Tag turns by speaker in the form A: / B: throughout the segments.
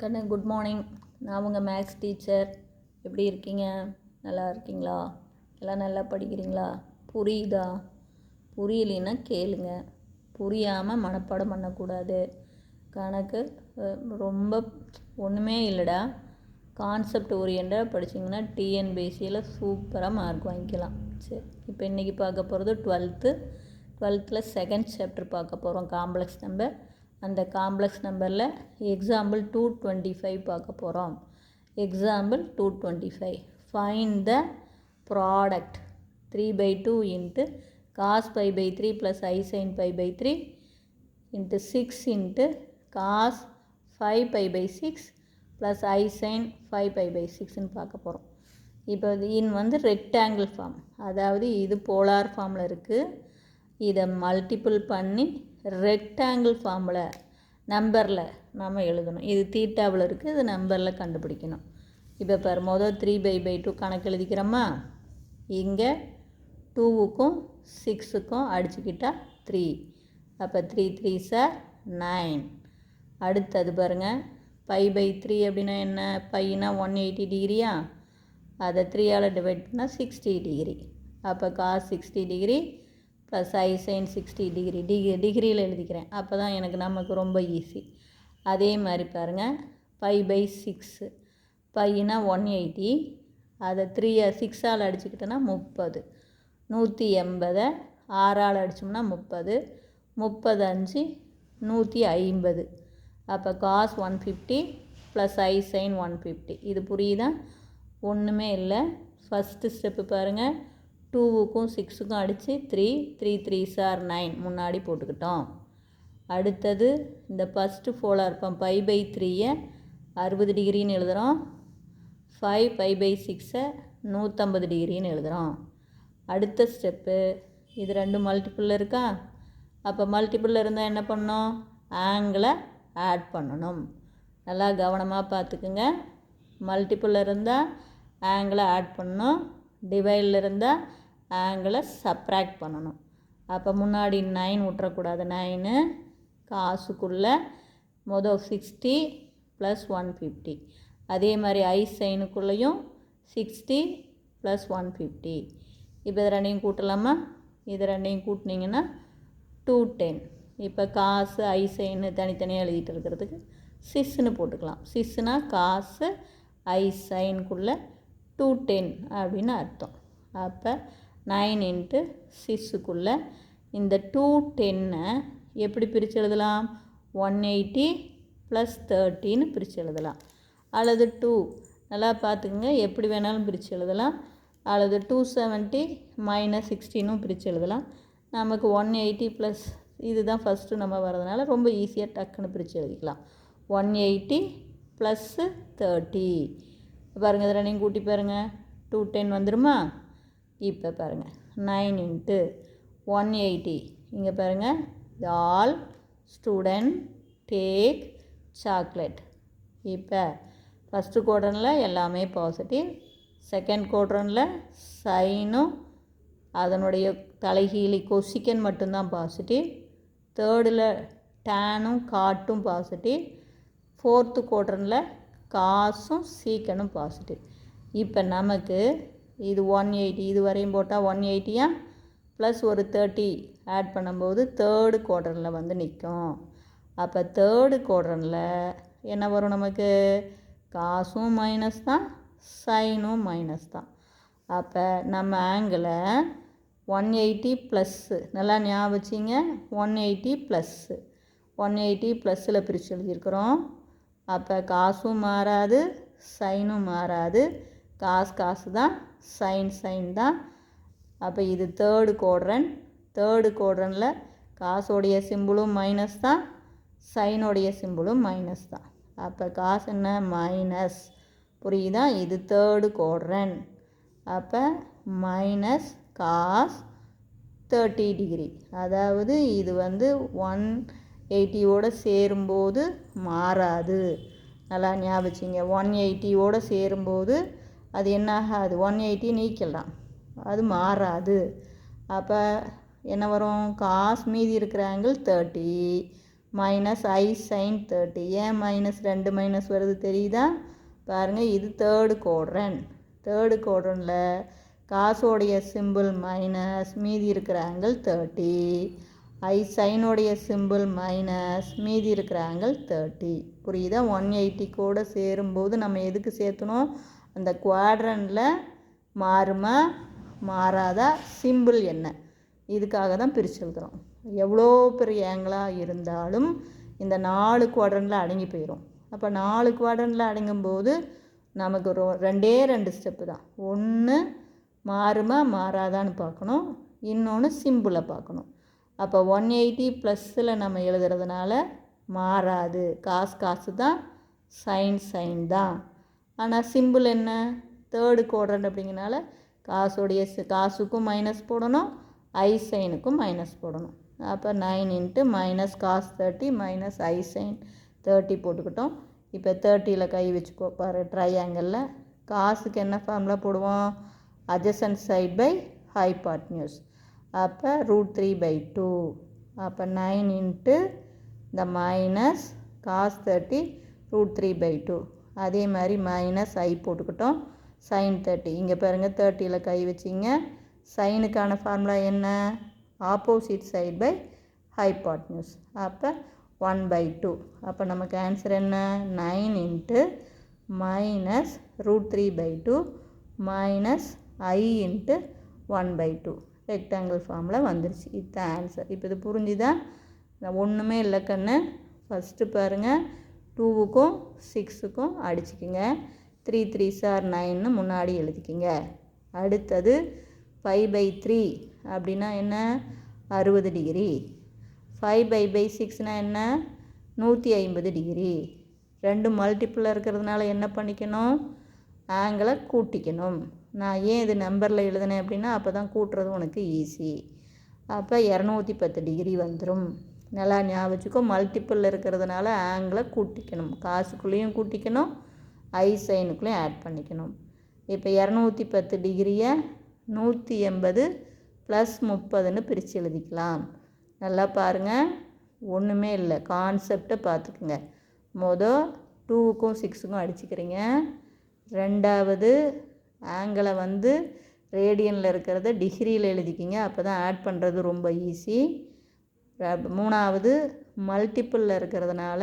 A: கண்ணு good morning. நான் உங்கள் மேக்ஸ் டீச்சர். எப்படி இருக்கீங்க? நல்லா இருக்கீங்களா? எல்லாம் நல்லா படிக்கிறீங்களா? புரியுதா? புரியலைன்னா கேளுங்க. புரியாமல் மனப்பாடம் பண்ணக்கூடாது. கணக்கு ரொம்ப ஒன்றுமே இல்லைடா. கான்செப்ட் ஓரியண்டாக படிச்சிங்கன்னா டிஎன்பிஎஸ்சியில் சூப்பராக மார்க் வாங்கிக்கலாம். சரி, இப்போ இன்றைக்கி பார்க்க போகிறது டுவெல்த்தில் செகண்ட் சாப்டர் பார்க்க போகிறோம், காம்ப்ளெக்ஸ் நம்பர். அந்த காம்ப்ளெக்ஸ் நம்பரில் எக்ஸாம்பிள் 225 பார்க்க போகிறோம். Example 225, find the product 3/2 into cos pi by 3 plus I sine pi by 3 into 6 into cos 5 pi by 6 plus I sine 5 pi by 6ன்னு பார்க்க போகிறோம். இப்போ இது ரெக்டாங்கிள் ஃபார்ம், அதாவது இது போலார் ஃபார்மில் இருக்குது. இதை மல்டிபிள் பண்ணி ரெக்டாங்கிள் ஃபார்மில் நம்பரில் நாம் எழுதணும். இது தீட்டாவில் இருக்குது, இது நம்பரில் கண்டுபிடிக்கணும். இப்போ பாரு, மொதல் 3/2 கணக்கு எழுதிக்கிறோமா? இங்கே 2க்கும் 6க்கும் அடிச்சுக்கிட்டால் 3. அப்போ 3 3s are 9. அடுத்தது பாருங்கள், π/3 அப்படின்னா என்ன? பையனா 180 டிகிரியா? அதை 3ஆல் டிவைட் பண்ணால் 60 டிகிரி. அப்போ cos 60 degree plus I sign 60 degree. டிகிரியில் எழுதிக்கிறேன், அப்போ தான் நமக்கு ரொம்ப ஈஸி. அதே மாதிரி பாருங்கள், π/6 பையனா 180, அதை 6ஆல் அடிச்சுக்கிட்டோன்னா 30. 180 6ஆல் அடித்தோம்னா 30, 35 150. அப்போ காஸ் 150 ப்ளஸ் ஐ சைன் 150. இது புரியுதா? ஒன்றுமே இல்லை. ஃபஸ்ட்டு ஸ்டெப்பு பாருங்கள், 2க்கும் 6க்கும் அடித்து 3 3s are 9 முன்னாடி போட்டுக்கிட்டோம். அடுத்தது இந்த ஃபஸ்ட்டு போலார் ஃபார்ம் π/3 60 டிகிரின்னு எழுதுகிறோம். 5 π/6 150 டிகிரின்னு எழுதுகிறோம். அடுத்த ஸ்டெப்பு, இது ரெண்டு மல்டிப்புளில் இருக்கா? அப்போ மல்டிப்புளில் இருந்தால் என்ன பண்ணணும்? ஆங்கிளை ஆட் பண்ணணும். நல்லா கவனமாக பார்த்துக்குங்க. மல்டிப்புளில் இருந்தால் ஆங்கிளை ஆட் பண்ணணும், டிவைடில் இருந்தால் ஆங்கிளை சப்ராக்ட் பண்ணணும். அப்போ முன்னாடி 9 விட்டுறக்கூடாது. 9 காசுக்குள்ளே மொதல் 60 ப்ளஸ் 150. அதே மாதிரி ஐ சைனுக்குள்ளேயும் 60 ப்ளஸ் 150. இப்போ இது ரெண்டையும் கூட்டலாமா? இது ரெண்டையும் கூட்டினீங்கன்னா 210. இப்போ காசு ஐ சைனு தனித்தனியாக எழுதிட்டு இருக்கிறதுக்கு சிஸ்ன்னு போட்டுக்கலாம். சிஸ்னா காசு ஐ சைனுக்குள்ளே 210 அப்படின்னு அர்த்தம். அப்போ 9 இன்ட்டு 6க்குள்ளே இந்த 210 எப்படி பிரித்து எழுதலாம்? 180 ப்ளஸ் 30ன்னு பிரித்து எழுதலாம். அல்லது 2, நல்லா பார்த்துக்குங்க, எப்படி வேணாலும் பிரித்து எழுதலாம். அல்லது 270 மைனஸ் 16னும் பிரித்து எழுதலாம். நமக்கு 180 ப்ளஸ் இதுதான் ஃபஸ்ட்டு நம்ம வரதுனால ரொம்ப ஈஸியாக டக்குன்னு பிரித்து எழுதிக்கலாம். 180 ப்ளஸ்ஸு 30. பாருங்கள், இதை ரெண்டையும் கூட்டி பாருங்கள், 210 வந்துடுமா? இப்போ பாருங்கள், 9 இன்ட்டு 180. இங்கே பாருங்கள், ஆல் ஸ்டூடெண்ட் டேக் சாக்லேட். இப்போ ஃபஸ்ட்டு குவாட்ரனில் எல்லாமே பாசிட்டிவ், செகண்ட் குவாட்ரனில் சைனும் அதனுடைய தலைகீழி கொசிக்கன் மட்டும்தான் பாசிட்டிவ், தேர்டில் டேனும் காட்டும் பாசிட்டிவ், ஃபோர்த்து குவாட்ரனில் காசும் சீக்கனும் பாசிட்டிவ். இப்போ நமக்கு இது 180, இது வரையும் போட்டால் 180 ப்ளஸ் ஒரு 30 ஆட் பண்ணும்போது தேர்டு குவாட்ரனில் வந்து நிற்கும். அப்போ தேர்டு குவாட்ரனில் என்ன வரும்? நமக்கு காசும் மைனஸ் தான், சைனும் மைனஸ் தான். அப்போ நம்ம ஆங்கிளை 180 ப்ளஸ்ஸு, நல்லா ஞாபகம் வச்சிங்க, 180 ப்ளஸ்ஸு 180 ப்ளஸ்ஸில் பிரித்து எழுதியிருக்கிறோம். அப்போ காசும் மாறாது, சைனும் மாறாது, காசு தான், சைன் தான். அப்போ இது தேர்டு குவாட்ரனில் காசோடைய சிம்பிளும் மைனஸ் தான், சைனோடைய சிம்பிளும் மைனஸ் தான். அப்போ காசு என்ன? மைனஸ். புரியுதா? இது தேர்டு குவாட்ரன். அப்போ மைனஸ் காஸ் 30 டிகிரி. அதாவது இது 180வோடு சேரும்போது மாறாது. நல்லா ஞாபகம் வச்சிங்க, 180வோடு சேரும்போது அது என்ன ஆகாது? 180 நீக்கலாம், அது மாறாது. அப்போ என்ன வரும்? காஸ் மீதி இருக்கிற ஆங்கிள் 30 மைனஸ் ஐ சைன் 30. ஏன் மைனஸ் 2 மைனஸ் வருது தெரியுதா? பாருங்கள், இது தேர்டு குவாட்ரண்ட்டில் காசோடைய சிம்பிள் மைனஸ், மீதி இருக்கிற ஆங்கிள் 30. ஐ சைனோடைய சிம்பிள் மைனஸ், மீதி இருக்கிற ஆங்கிள் 30. புரியுதா? 180 கூட சேரும்போது நம்ம எதுக்கு சேர்த்தணும்? அந்த குவாட்ரண்ட்டில் மாறுமா மாறாதா சிம்பிள் என்ன, இதுக்காக தான் பிரித்து எழுதுகிறோம். எவ்வளோ பெரிய ஆங்கிளாக இருந்தாலும் இந்த 4 குவாட்ரண்ட்டில் அடங்கி போயிடும். அப்போ 4 குவாட்ரண்ட்டில் அடங்கும்போது நமக்கு ரெண்டு ஸ்டெப்பு தான். ஒன்று மாறுமா மாறாதான்னு பார்க்கணும், இன்னொன்று சிம்பிளை பார்க்கணும். அப்போ 180 ப்ளஸில் நம்ம எழுதுறதுனால மாறாது. காசு தான், சைன் தான். ஆனால் சிம்பிள் என்ன? தேர்டு குவாட்ரண்ட் அப்படிங்கிறனால காசுக்கும் மைனஸ் போடணும், ஐ சைனுக்கும் மைனஸ் போடணும். அப்போ 9 இன்ட்டு மைனஸ் காஸ் 30 மைனஸ் ஐ சைன் 30 போட்டுக்கிட்டோம். இப்போ 30ல் கை வச்சுக்கோ பாரு. ட்ரையாங்கிளில் காசுக்கு என்ன ஃபார்முலா போடுவோம்? Adjacent side by hypotenuse. அப்போ √3/2. அப்போ 9 இன்ட்டு இந்த மைனஸ் காஸ் 30 √3/2. அதே மாதிரி மைனஸ் ஐ போட்டுக்கிட்டோம், சைன் 30. இங்கே பாருங்கள், 30ல் கை வச்சிங்க. சைனுக்கான ஃபார்முலா என்ன? Opposite side by hypotenuse. அப்போ 1/2. அப்போ நமக்கு ஆன்சர் என்ன? 9 into minus √3/2 minus i into 1/2. Rectangle ஃபார்மில் வந்துருச்சு. இதுதான் ஆன்சர். இப்போ இது புரிஞ்சுதா? ஒன்றுமே இல்லை கண்ணு. ஃபஸ்ட்டு பாருங்கள், 2க்கும் 6க்கும் அடிச்சுக்குங்க. 3 3s are 9ன்னு முன்னாடி எழுதிக்கிங்க. அடுத்தது 5/3 அப்படின்னா என்ன? 60 டிகிரி. 5/6னா என்ன? 150 டிகிரி. ரெண்டு மல்டிப்பிளில் இருக்கிறதுனால என்ன பண்ணிக்கணும்? ஆங்கிளை கூட்டிக்கணும். நான் ஏன் இது நம்பரில் எழுதினேன் அப்படின்னா அப்போ தான் கூட்டுறது உனக்கு ஈஸி. அப்போ 210 டிகிரி வந்துடும். நல்லா ஞாபகம் வச்சுக்கோ. மல்டிப்பிளில் இருக்கிறதுனால ஆங்கிளை கூட்டிக்கணும். காசுக்குள்ளேயும் கூட்டிக்கணும், ஐ சைனுக்குள்ளேயும் ஆட் பண்ணிக்கணும். இப்போ 210 டிகிரியை 180 ப்ளஸ் 30ன்னு பிரித்து எழுதிக்கலாம். நல்லா பாருங்கள், ஒன்றுமே இல்லை, கான்செப்டை பார்த்துக்குங்க. மொதல் 2க்கும் 6க்கும் அடிச்சுக்கிறீங்க. ரெண்டாவது ஆங்கிளை ரேடியனில் இருக்கிறத டிகிரியில் எழுதிக்கிங்க. அப்போ தான் ஆட் பண்ணுறது ரொம்ப ஈஸி. மூணாவது மல்டிப்பிளில் இருக்கிறதுனால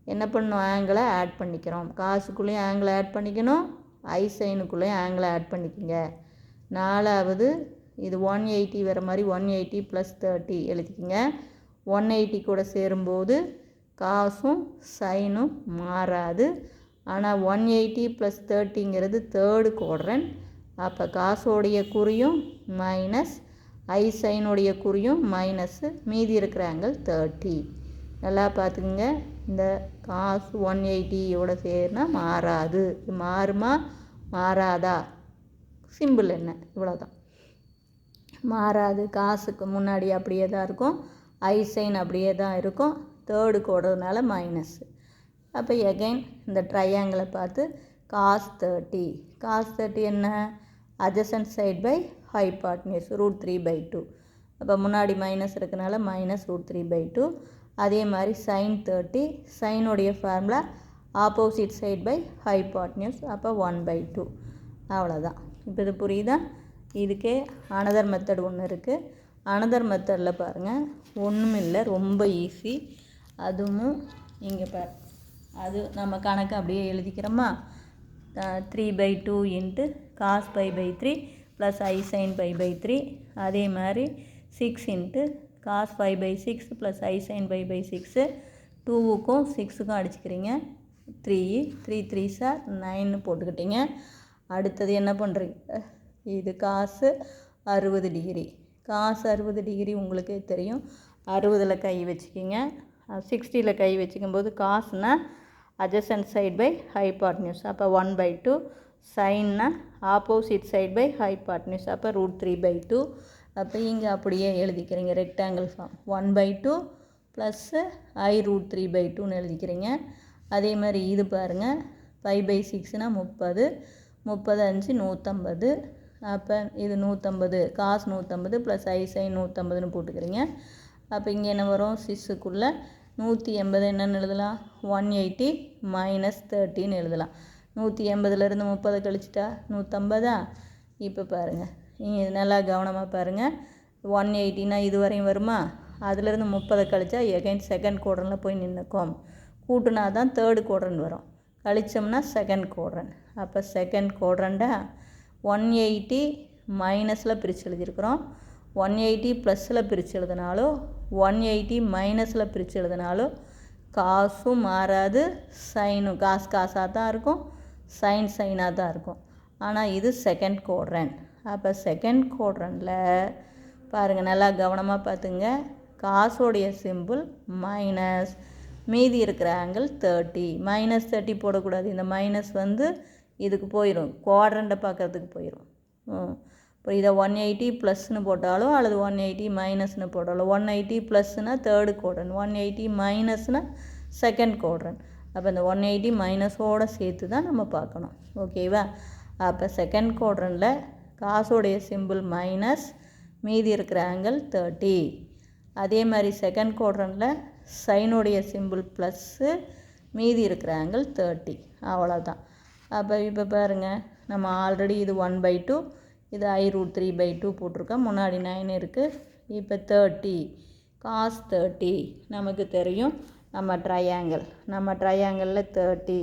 A: என்ன பண்ணணும்? ஆங்கிளை ஆட் பண்ணிக்கிறோம். காசுக்குள்ளேயும் ஆங்கிளை ஆட் பண்ணிக்கணும், ஐ சைனுக்குள்ளேயும் ஆங்கிளை ஆட் பண்ணிக்கோங்க. நாலாவது இது 180 வர மாதிரி 180 ப்ளஸ் 30 எழுதிக்கிங்க. 180 கூட சேரும்போது காசும் சைனும் மாறாது. ஆனால் 180 ப்ளஸ் 30ங்கிறது தேர்டு குவாட்ரண்ட். அப்போ காசோடைய குறியும் மைனஸ், ஐ சைனுடைய குறியும் மைனஸ்ஸு, மீதி இருக்கிற ஆங்கிள் 30. நல்லா பார்த்துக்குங்க. இந்த காசு 180யோட சேர்னா மாறாது. மாறுமா மாறாதா? சிம்பிள் என்ன? இவ்வளோதான். மாறாது. காசுக்கு முன்னாடி அப்படியே தான் இருக்கும், ஐ சைன் அப்படியே தான் இருக்கும். தேர்டு கோடுறதுனால மைனஸ்ஸு. அப்போ எகைன் இந்த ட்ரையாங்கிளை பார்த்து காஸ் 30. காஸ் 30 என்ன? Adjacent side by hypotenuse √3/2. அப்போ முன்னாடி மைனஸ் இருக்கனால மைனஸ் √3/2. அதே மாதிரி சைன் 30, சைனுடைய formula opposite side by hypotenuse. அப்போ 1/2. அவ்வளோதான். இப்போ இது புரியுதா? இதுக்கே அனதர் மெத்தட் ஒன்று இருக்குது. அனதர் மெத்தடில் பாருங்கள், ஒன்றும் இல்லை, ரொம்ப ஈஸி. அதுவும் இங்கே பாரு, அது நம்ம கணக்கு அப்படியே எழுதிக்கிறோமா? 3/2 into cos π/3 plus I sign π/3. அதே மாதிரி 6 into cos 5/6 plus I sign π/6. 2க்கும் 6க்கும் அடிச்சுக்கிறீங்க. 3 3 3s 9ன்னு போட்டுக்கிட்டீங்க. அடுத்தது என்ன பண்ணுறீங்க? இது காசு 60 டிகிரி. காசு 60 டிகிரி உங்களுக்கு தெரியும். 60ல் கை வச்சுக்கிங்க. 60ல் கை வச்சுக்கும்போது காசுனா அட்ஜசன்ட் சைட் பை ஹைபாட்னியூஸ். அப்போ 1/2. சைன்னா ஆப்போசிட் சைட் பை ஹைபாட்னியூஸ். அப்போ √3/2. அப்போ இங்கே அப்படியே எழுதிக்கிறீங்க ரெக்டாங்கிள் ஃபார்ம். 1/2 ப்ளஸ்ஸு ஐ √3/2ன்னு எழுதிக்கிறீங்க. அதே மாதிரி இது பாருங்கள், 5/6னா 30, 30 5 150. அப்போ இது 150, காசு 150 ப்ளஸ் ஐ சைன் 150ன்னு போட்டுக்கிறீங்க. அப்போ இங்கே என்ன வரும்? 6க்குள்ளே 180 என்னென்னு எழுதலாம்? 180 மைனஸ் 30ன்னு எழுதலாம். 180லேருந்து 30 கழிச்சிட்டா 150. இப்போ பாருங்கள், நீங்கள் நல்லா கவனமாக பாருங்கள். 180னா இது வரையும் வருமா? அதுலேருந்து 30 கழிச்சா எகைன் செகண்ட் குவாட்ரனில் போய் நின்றுக்கும். கூட்டுனா தான் தேர்டு குவாட்ரன் வரும், கழிச்சோம்னா செகண்ட் குவாட்ரன். அப்போ செகண்ட் குவாட்ரண்ட்டை 180 மைனஸில் பிரித்து எழுதியிருக்கிறோம். 180 ப்ளஸில் பிரித்து எழுதினாலும் 180 மைனஸில் பிரித்து எழுதினாலும் காசும் மாறாது, சைனும் காசாக தான் இருக்கும், சைனாக தான் இருக்கும். ஆனால் இது செகண்ட் குவாட்ரன். அப்போ செகண்ட் குவாட்ரனில் பாருங்கள், நல்லா கவனமாக பார்த்துங்க. காசோடைய சிம்பிள் மைனஸ், மீதி இருக்கிற ஆங்கிள் 30. மைனஸ் 30 போடக்கூடாது. இந்த மைனஸ் இதுக்கு போயிடும், குவாட்ரண்ட்டை பார்க்குறதுக்கு போயிடும். இப்போ இதை 180 ப்ளஸ்ன்னு போட்டாலும் அல்லது 180 மைனஸ்னு போட்டாலும், 180 ப்ளஸ்னால் தேர்டு குவாட்ரன், 180 மைனஸ்னால் செகண்ட் குவாட்ரன். அப்போ இந்த 180 மைனஸோடு சேர்த்து தான் நம்ம பார்க்கணும். ஓகேவா? அப்போ செகண்ட் குவாட்ரனில் காசோடைய சிம்பிள் மைனஸ், மீதி இருக்கிற ஆங்கிள் 30. அதே மாதிரி செகண்ட் குவாட்ரனில் சைனுடைய சிம்பிள் ப்ளஸ்ஸு, மீதி இருக்கிற ஆங்கிள் 30. அவ்வளோதான். அப்போ இப்போ பாருங்கள், நம்ம ஆல்ரெடி இது 1/2, இது I√3/2 போட்டிருக்கோம். முன்னாடி 9 இருக்குது. இப்போ 30 cos 30 நமக்கு தெரியும். நம்ம ட்ரையாங்கிளில் 30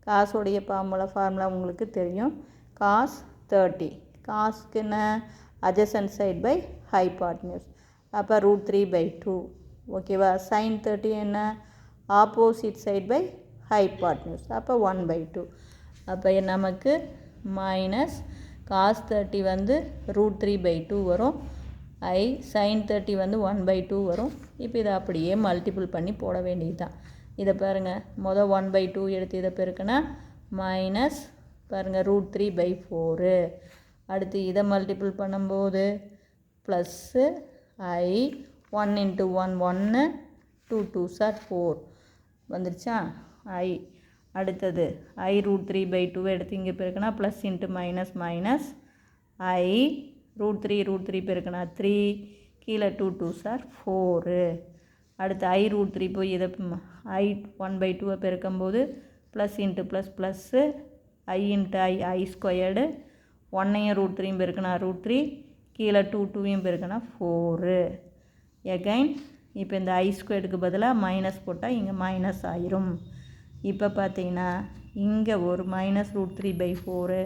A: காசுடைய ஃபார்முலா உங்களுக்கு தெரியும். cos 30, காசுக்கு என்ன? adjacent side by hypotenuse. அப்போ √3/2. ஓகேவா? sin 30 என்ன? Opposite side by hypotenuse. அப்போ 1/2. அப்போ நமக்கு மைனஸ் cos 30 √3/2 வரும். sin 30 1/2 வரும். இப்போ இதை அப்படியே மல்டிபிள் பண்ணி போட வேண்டியது தான். இதை பாருங்கள், மொதல் 1/2 எடுத்து இதை பெருக்குன்னா மைனஸ் பாருங்கள் √3/4. அடுத்து இதை மல்டிபிள் பண்ணும்போது ப்ளஸ்ஸு I 1 × 1 1, 2 2s are 4 வந்துருச்சா? I அடுத்தது I√3/2 எடுத்து இங்கே பெருக்கினா plus into minus minus I √3 பெருக்கினா 3, கீழே 2 2s are 4. அடுத்து I√3 போய் இதை I 1/2 பெருக்கும்போது plus into plus plus I into I squared, 1ஐயும் √3 பெருக்கினா √3, கீழே 2 2ஐயும் பெருக்கினா 4. எகைன் இப்போ இந்த I ஸ்கொயர்டுக்கு பதிலாக மைனஸ் போட்டால் இங்கே மைனஸ் ஆயிரும். இப்போ பார்த்தீங்கன்னா இங்கே ஒரு மைனஸ் √3/4,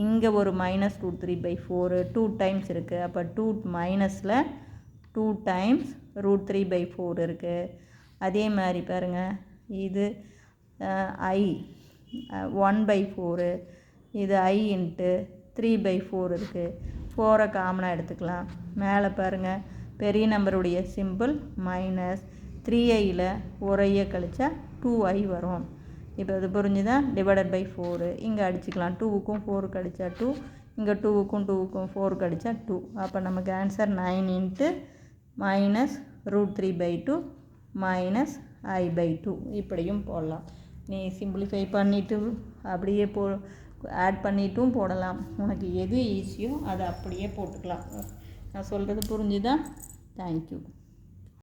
A: இங்கே ஒரு மைனஸ் √3/4, 2 டைம்ஸ் இருக்குது. அப்போ 2 மைனஸில் 2 டைம்ஸ் √3/4 இருக்குது. அதே மாதிரி பாருங்கள், இது I 1/4, இது I இன்ட்டு 3/4 இருக்குது. 4ஐ காமனாக எடுத்துக்கலாம். மேலே பாருங்கள், பெரிய நம்பருடைய சிம்பிள் மைனஸ், 3iயில் ஒரு ஐயை கழிச்சா 2i வரும். இப்போ இது புரிஞ்சுதான்? டிவைடட் பை 4 இங்கே அடிச்சுக்கலாம். 2க்கும் 4 கழிச்சா 2, இங்கே 2க்கும் 4 கழிச்சா 2. அப்போ நமக்கு answer 9 into minus √3/2 minus I/2 இப்படியும் போடலாம். நீ சிம்பிளிஃபை பண்ணிவிட்டு அப்படியே ஆட் பண்ணிட்டும் போடலாம். உனக்கு எது ஈஸியோ அதை அப்படியே போட்டுக்கலாம். நான் சொல்கிறது புரிஞ்சுதா? தேங்க்யூ.